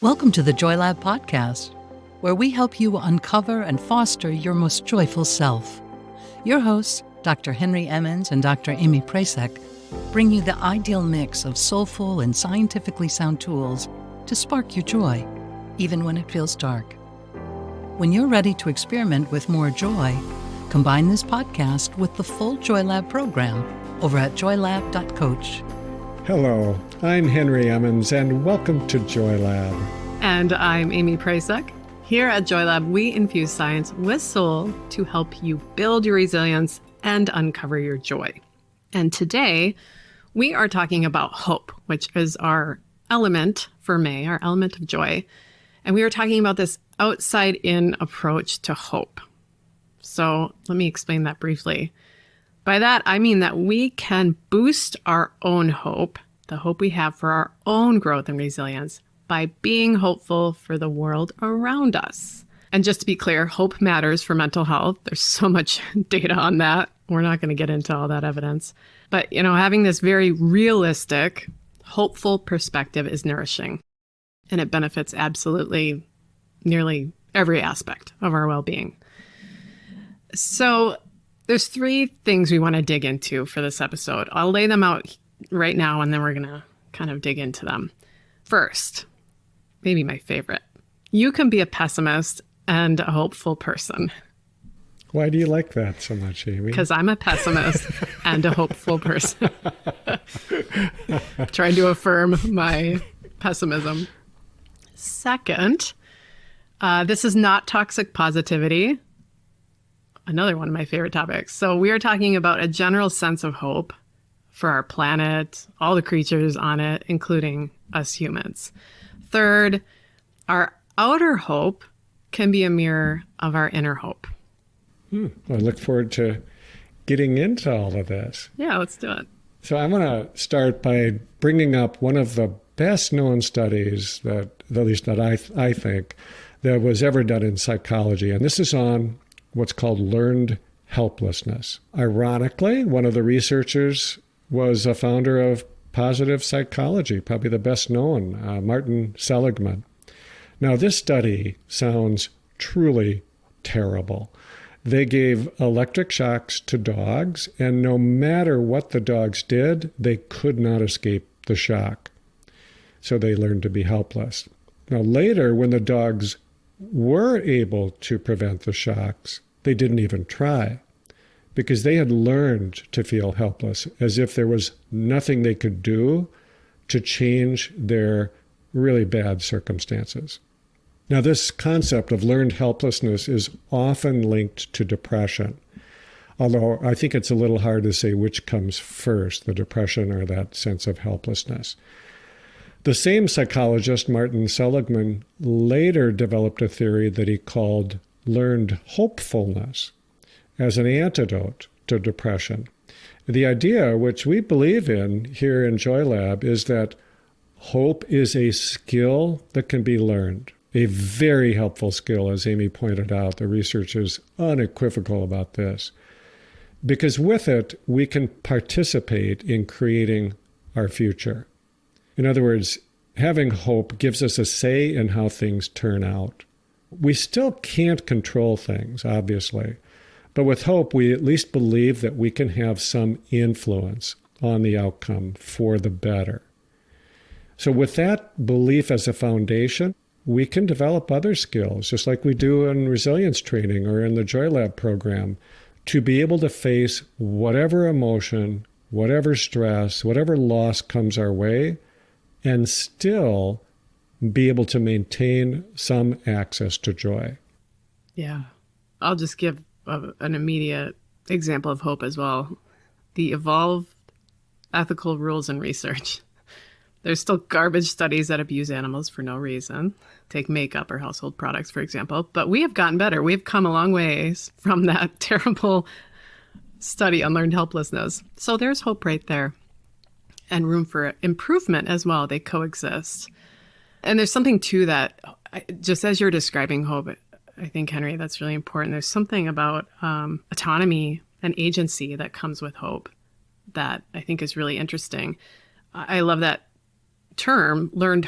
Welcome to the Joy Lab podcast, where we help you uncover and foster your most joyful self. Your hosts, Dr. Henry Emmons and Dr. Amy Prasek, bring you the ideal mix of soulful and scientifically sound tools to spark your joy, even when it feels dark. When you're ready to experiment with more joy, combine this podcast with the full Joy Lab program over at joylab.coach. Hello, I'm Henry Emmons, and welcome to Joy Lab. And I'm Amy Prasek. Here at Joy Lab, we infuse science with soul to help you build your resilience and uncover your joy. And today, we are talking about hope, which is our element for May, our element of joy. And we are talking about this outside-in approach to hope. So let me explain that briefly. By that, I mean that we can boost our own hope, the hope we have for our own growth and resilience, by being hopeful for the world around us. And just to be clear, hope matters for mental health. There's so much data on that. We're not going to get into all that evidence. But, having this very realistic, hopeful perspective is nourishing. And it benefits absolutely nearly every aspect of our well-being. So there's three things we want to dig into for this episode. I'll lay them out right now, and then we're going to kind of dig into them. First, maybe my favorite, you can be a pessimist and a hopeful person. Why do you like that so much, Amy? Because I'm a pessimist and a hopeful person. Trying to affirm my pessimism. Second, this is not toxic positivity. Another one of my favorite topics. So we are talking about a general sense of hope for our planet, all the creatures on it, including us humans. Third, our outer hope can be a mirror of our inner hope. I look forward to getting into all of this. Yeah, let's do it. So I'm going to start by bringing up one of the best known studies that, at least that I think, that was ever done in psychology. And this is on what's called learned helplessness. Ironically, one of the researchers was a founder of positive psychology, probably the best known, Martin Seligman. Now, this study sounds truly terrible. They gave electric shocks to dogs, and no matter what the dogs did, they could not escape the shock. So they learned to be helpless. Now, later, when the dogs were able to prevent the shocks, they didn't even try because they had learned to feel helpless, as if there was nothing they could do to change their really bad circumstances. Now, this concept of learned helplessness is often linked to depression, although I think it's a little hard to say which comes first, the depression or that sense of helplessness. The same psychologist, Martin Seligman, later developed a theory that he called learned hopefulness as an antidote to depression. The idea, which we believe in here in Joy Lab, is that hope is a skill that can be learned, a very helpful skill, as Amy pointed out. The research is unequivocal about this, because with it, we can participate in creating our future. In other words, having hope gives us a say in how things turn out. We still can't control things, obviously, but with hope, we at least believe that we can have some influence on the outcome for the better. So with that belief as a foundation, we can develop other skills, just like we do in resilience training or in the Joy Lab program, to be able to face whatever emotion, whatever stress, whatever loss comes our way, and still be able to maintain some access to joy. Yeah. I'll just give an immediate example of hope as well. The evolved ethical rules in research. There's still garbage studies that abuse animals for no reason. Take makeup or household products, for example. But we have gotten better. We've come a long ways from that terrible study on learned helplessness. So there's hope right there. And room for improvement as well. They coexist. And there's something to that, just as you're describing hope, I think, Henry, that's really important. There's something about autonomy and agency that comes with hope that I think is really interesting. I love that term, learned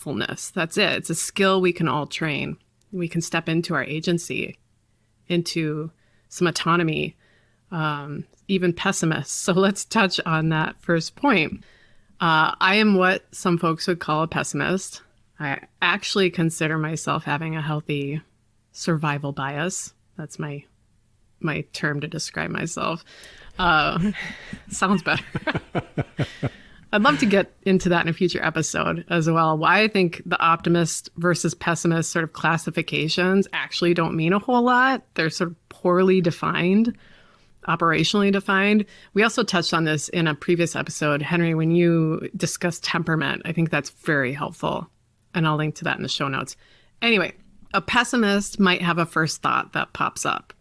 hopefulness. That's it. It's a skill we can all train. We can step into our agency, into some autonomy, even pessimists. So let's touch on that first point. I am what some folks would call a pessimist. I actually consider myself having a healthy survival bias. That's my term to describe myself. Sounds better. I'd love to get into that in a future episode as well. Why I think the optimist versus pessimist sort of classifications actually don't mean a whole lot. They're sort of poorly defined, operationally defined. We also touched on this in a previous episode, Henry, when you discussed temperament. I think that's very helpful. And I'll link to that in the show notes. Anyway, a pessimist might have a first thought that pops up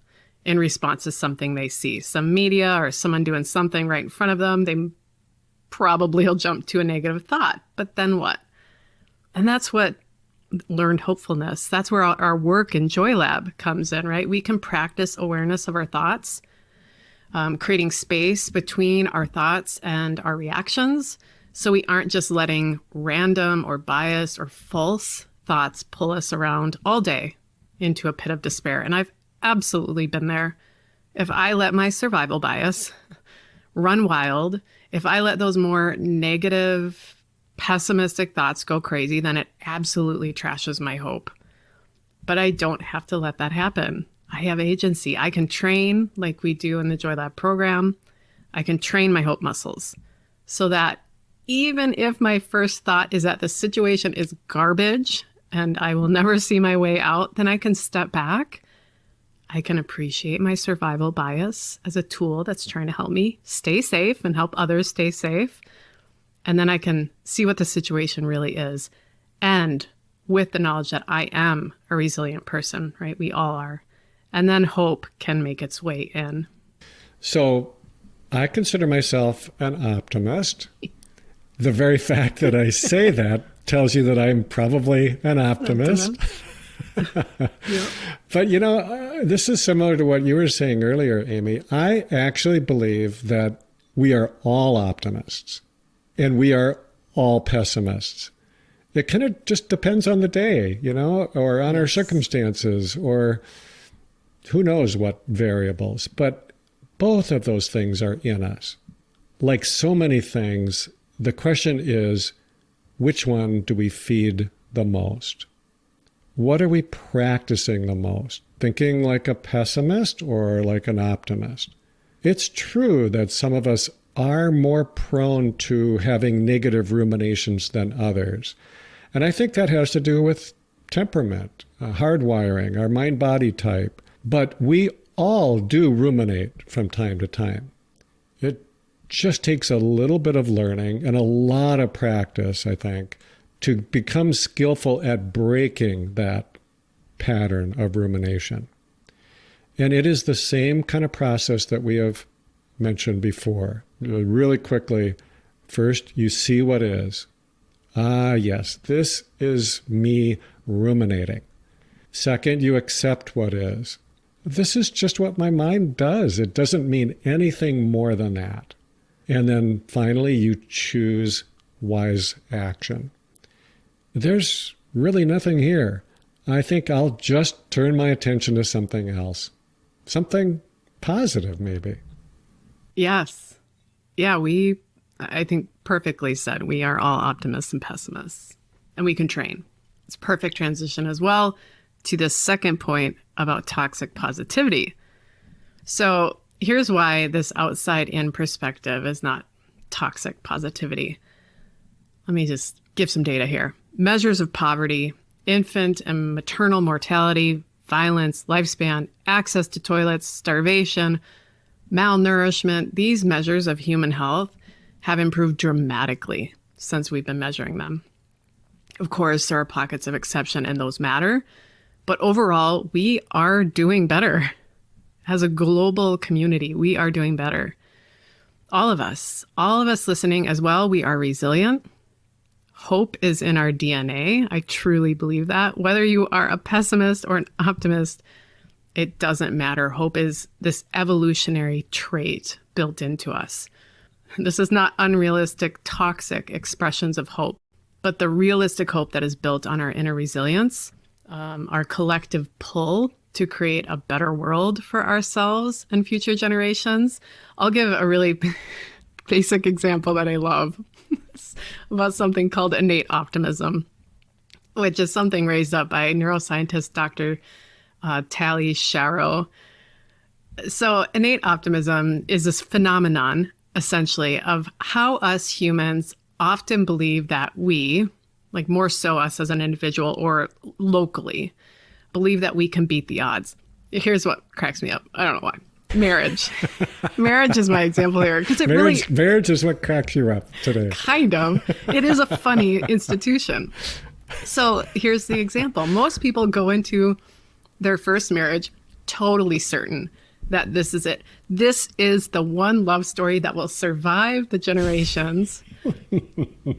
in response to something they see, some media or someone doing something right in front of them. They probably will jump to a negative thought, but then what? And that's what learned hopefulness, that's where our work in Joy Lab comes in, right? We can practice awareness of our thoughts, creating space between our thoughts and our reactions. So we aren't just letting random or biased or false thoughts pull us around all day into a pit of despair. And I've absolutely been there. If I let my survival bias run wild, if I let those more negative, pessimistic thoughts go crazy, then it absolutely trashes my hope. But I don't have to let that happen. I have agency. I can train like we do in the Joy Lab program. I can train my hope muscles so that even if my first thought is that the situation is garbage and I will never see my way out, then I can step back. I can appreciate my survival bias as a tool that's trying to help me stay safe and help others stay safe. And then I can see what the situation really is. And with the knowledge that I am a resilient person, right? We all are. And then hope can make its way in. So I consider myself an optimist. The very fact that I say that tells you that I'm probably an optimist. Yep. But, this is similar to what you were saying earlier, Amy. I actually believe that we are all optimists and we are all pessimists. It kind of just depends on the day, or on our circumstances, or who knows what variables. But both of those things are in us. Like so many things, the question is, which one do we feed the most? What are we practicing the most? Thinking like a pessimist or like an optimist? It's true that some of us are more prone to having negative ruminations than others. And I think that has to do with temperament, hardwiring, our mind-body type. But we all do ruminate from time to time. It just takes a little bit of learning and a lot of practice, I think, to become skillful at breaking that pattern of rumination. And it is the same kind of process that we have mentioned before. Really quickly, first, you see what is. Ah, yes, this is me ruminating. Second, you accept what is. This is just what my mind does. It doesn't mean anything more than that. And then finally, you choose wise action. There's really nothing here. I think I'll just turn my attention to something else. Something positive, maybe. Yes. Yeah, I think perfectly said, we are all optimists and pessimists, and we can train. It's a perfect transition as well to the second point about toxic positivity. So here's why this outside-in perspective is not toxic positivity. Let me just give some data here. Measures of poverty, infant and maternal mortality, violence, lifespan, access to toilets, starvation, malnourishment, these measures of human health have improved dramatically since we've been measuring them. Of course, there are pockets of exception and those matter, but overall, we are doing better. As a global community, we are doing better. All of us listening as well, we are resilient. Hope is in our DNA. I truly believe that. Whether you are a pessimist or an optimist, it doesn't matter. Hope is this evolutionary trait built into us. This is not unrealistic, toxic expressions of hope. but the realistic hope that is built on our inner resilience, our collective pull to create a better world for ourselves and future generations. I'll give a really basic example that I love about something called innate optimism, which is something raised up by neuroscientist Dr. Tali Sharrow. So innate optimism is this phenomenon, essentially, of how us humans often believe that we, like more so us as an individual or locally, believe that we can beat the odds. Here's what cracks me up. I don't know why. Marriage. Marriage is my example here. Because marriage is what cracks you up today. Kind of. It is a funny institution. So here's the example. Most people go into their first marriage totally certain that this is it. This is the one love story that will survive the generations.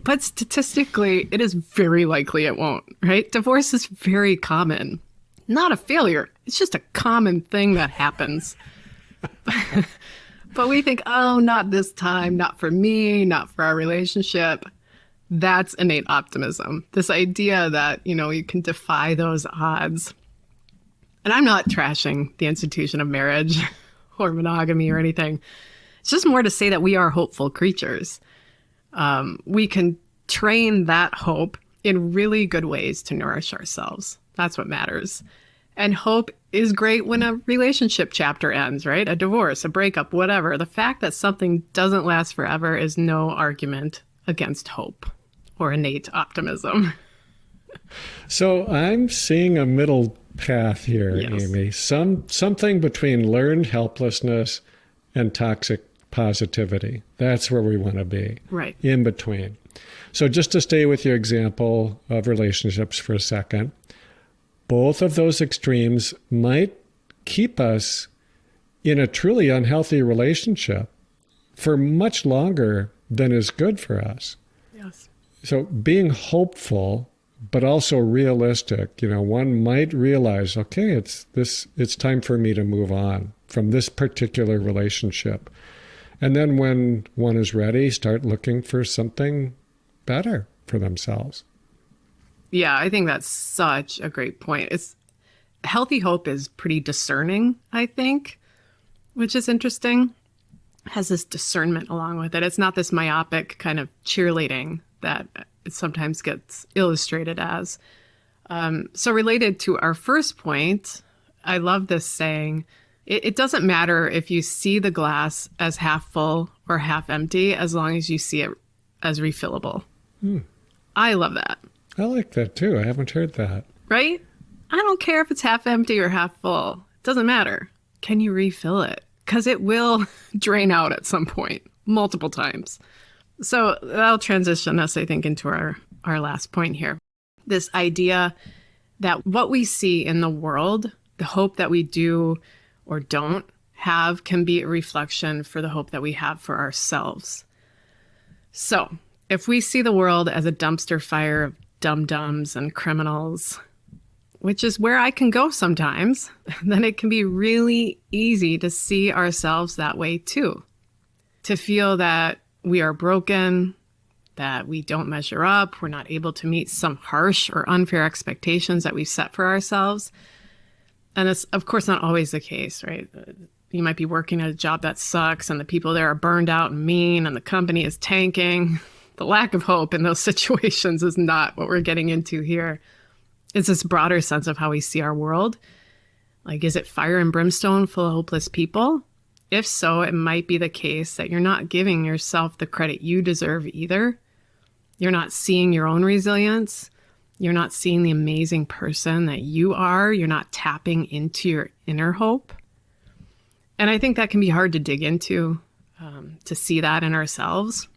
But statistically, it is very likely it won't, right? Divorce is very common. Not a failure. It's just a common thing that happens. But we think, oh, not this time, not for me, not for our relationship. That's innate optimism. This idea that, you can defy those odds. And I'm not trashing the institution of marriage or monogamy or anything. It's just more to say that we are hopeful creatures. We can train that hope in really good ways to nourish ourselves. That's what matters. And hope is great when a relationship chapter ends, right? A divorce, a breakup, whatever. The fact that something doesn't last forever is no argument against hope or innate optimism. So I'm seeing a middle path here, Yes. Amy. Something between learned helplessness and toxic positivity. That's where we want to be. Right. In between. So just to stay with your example of relationships for a second, both of those extremes might keep us in a truly unhealthy relationship for much longer than is good for us. Yes. So being hopeful, but also realistic, one might realize, okay, it's time for me to move on from this particular relationship. And then when one is ready, start looking for something better for themselves. Yeah, I think that's such a great point. Healthy hope is pretty discerning, I think, which is interesting. It has this discernment along with it. It's not this myopic kind of cheerleading that it sometimes gets illustrated as. So related to our first point, I love this saying, it doesn't matter if you see the glass as half full or half empty, as long as you see it as refillable. I love that. I like that too. I haven't heard that. Right? I don't care if it's half empty or half full. It doesn't matter. Can you refill it? Because it will drain out at some point, multiple times. So that'll transition us, I think, into our last point here. This idea that what we see in the world, the hope that we do or don't have, can be a reflection for the hope that we have for ourselves. So if we see the world as a dumpster fire of dum-dums and criminals, which is where I can go sometimes, then it can be really easy to see ourselves that way too. To feel that we are broken, that we don't measure up, we're not able to meet some harsh or unfair expectations that we've set for ourselves. And it's, of course, not always the case, right? You might be working at a job that sucks and the people there are burned out and mean and the company is tanking. The lack of hope in those situations is not what we're getting into here. It's this broader sense of how we see our world. Like, is it fire and brimstone full of hopeless people? If so, it might be the case that you're not giving yourself the credit you deserve either. You're not seeing your own resilience. You're not seeing the amazing person that you are. You're not tapping into your inner hope. And I think that can be hard to dig into, to see that in ourselves.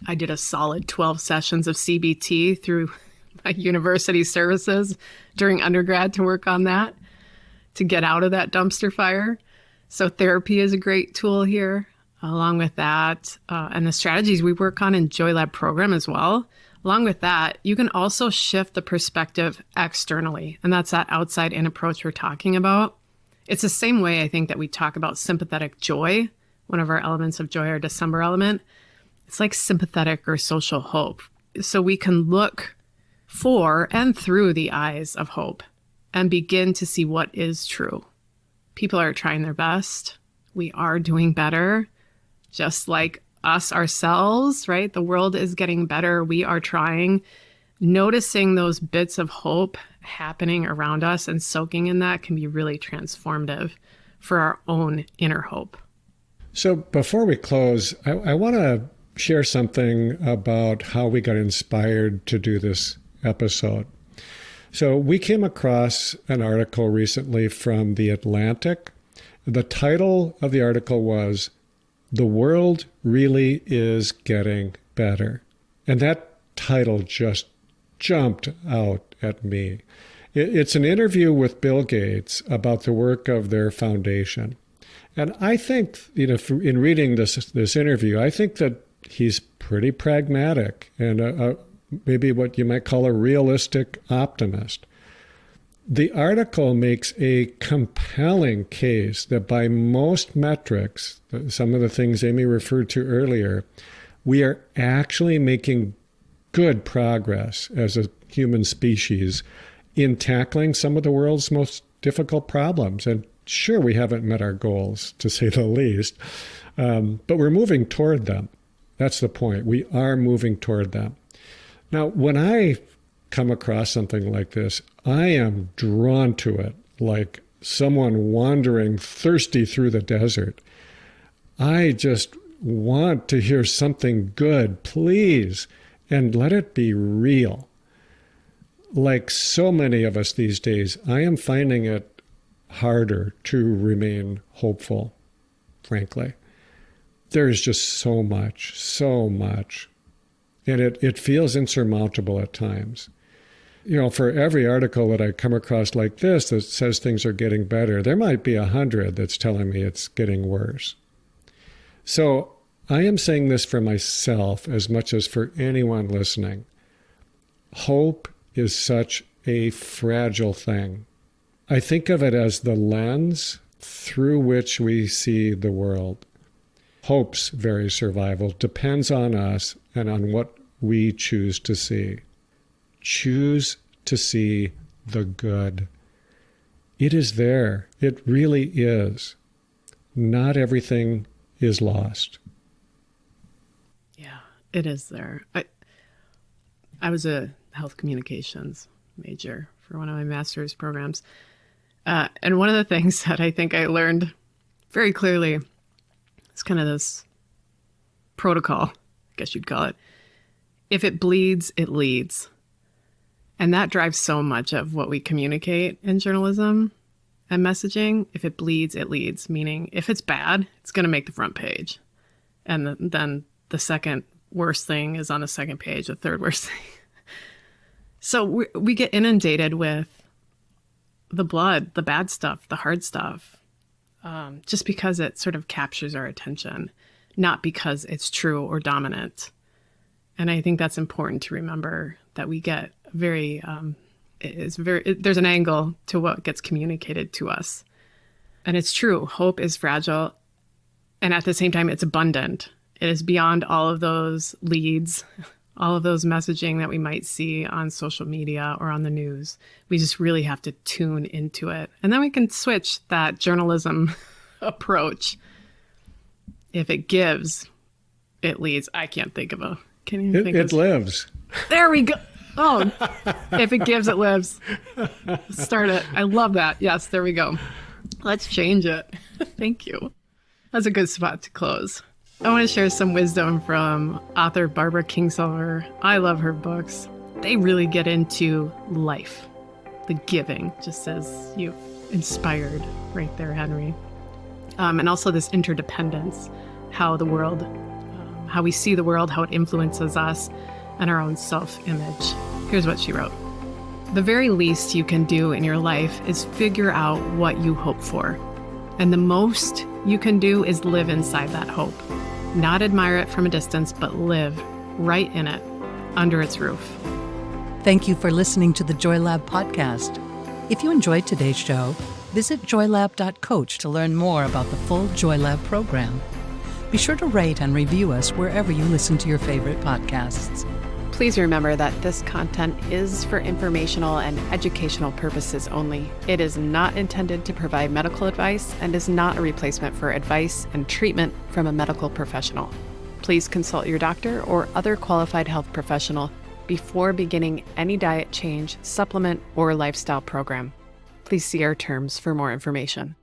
I did a solid 12 sessions of CBT through my university services during undergrad to work on that, to get out of that dumpster fire. So therapy is a great tool here. Along with that, and the strategies we work on in Joy Lab program as well. Along with that, you can also shift the perspective externally. And that's that outside in approach we're talking about. It's the same way, I think, that we talk about sympathetic joy, one of our elements of joy, our December element. It's like sympathetic or social hope. so we can look for and through the eyes of hope and begin to see what is true. People are trying their best. We are doing better, just like us ourselves, right? The world is getting better. We are trying. Noticing those bits of hope happening around us and soaking in that can be really transformative for our own inner hope. So before we close, I want to share something about how we got inspired to do this episode. So we came across an article recently from The Atlantic. The title of the article was, "The World Really Is Getting Better." And that title just jumped out at me. It's an interview with Bill Gates about the work of their foundation. And I think, in reading this interview, I think that he's pretty pragmatic and maybe what you might call a realistic optimist. The article makes a compelling case that by most metrics, some of the things Amy referred to earlier, we are actually making good progress as a human species in tackling some of the world's most difficult problems. And sure, we haven't met our goals, to say the least, but we're moving toward them. That's the point. We are moving toward them. Now, when I come across something like this, I am drawn to it like someone wandering thirsty through the desert. I just want to hear something good, please, and let it be real. Like so many of us these days, I am finding it harder to remain hopeful, frankly. There is just so much. And it feels insurmountable at times. For every article that I come across like this that says things are getting better, there might be 100 that's telling me it's getting worse. So I am saying this for myself as much as for anyone listening. Hope is such a fragile thing. I think of it as the lens through which we see the world. Hope's very survival depends on us and on what we choose to see. Choose to see the good. It is there. It really is. Not everything is lost. Yeah, it is there. I was a health communications major for one of my master's programs. And one of the things that I think I learned very clearly is kind of this protocol, I guess you'd call it. If it bleeds, it leads. And that drives so much of what we communicate in journalism and messaging. If it bleeds, it leads, meaning if it's bad, it's going to make the front page. And then the second worst thing is on the second page, the third worst thing. So we get inundated with the blood, the bad stuff, the hard stuff, just because it sort of captures our attention, not because it's true or dominant. And I think that's important to remember, that we get there's an angle to what gets communicated to us. And it's true, hope is fragile. And at the same time, it's abundant. It is beyond all of those leads, all of those messaging that we might see on social media or on the news. We just really have to tune into it. And then we can switch that journalism approach. If it gives, it leads. I can't think of It lives. There we go. Oh, if it gives, it lives. Start it. I love that. Yes, there we go. Let's change it. Thank you. That's a good spot to close. I want to share some wisdom from author Barbara Kingsolver. I love her books. They really get into life, the giving, just as you've inspired right there, Henry. And also this interdependence, how the world, how we see the world, how it influences us and our own self-image. Here's what she wrote. The very least you can do in your life is figure out what you hope for. And the most you can do is live inside that hope. Not admire it from a distance, but live right in it, under its roof. Thank you for listening to the Joy Lab podcast. If you enjoyed today's show, visit joylab.coach to learn more about the full Joy Lab program. Be sure to rate and review us wherever you listen to your favorite podcasts. Please remember that this content is for informational and educational purposes only. It is not intended to provide medical advice and is not a replacement for advice and treatment from a medical professional. Please consult your doctor or other qualified health professional before beginning any diet change, supplement, or lifestyle program. Please see our terms for more information.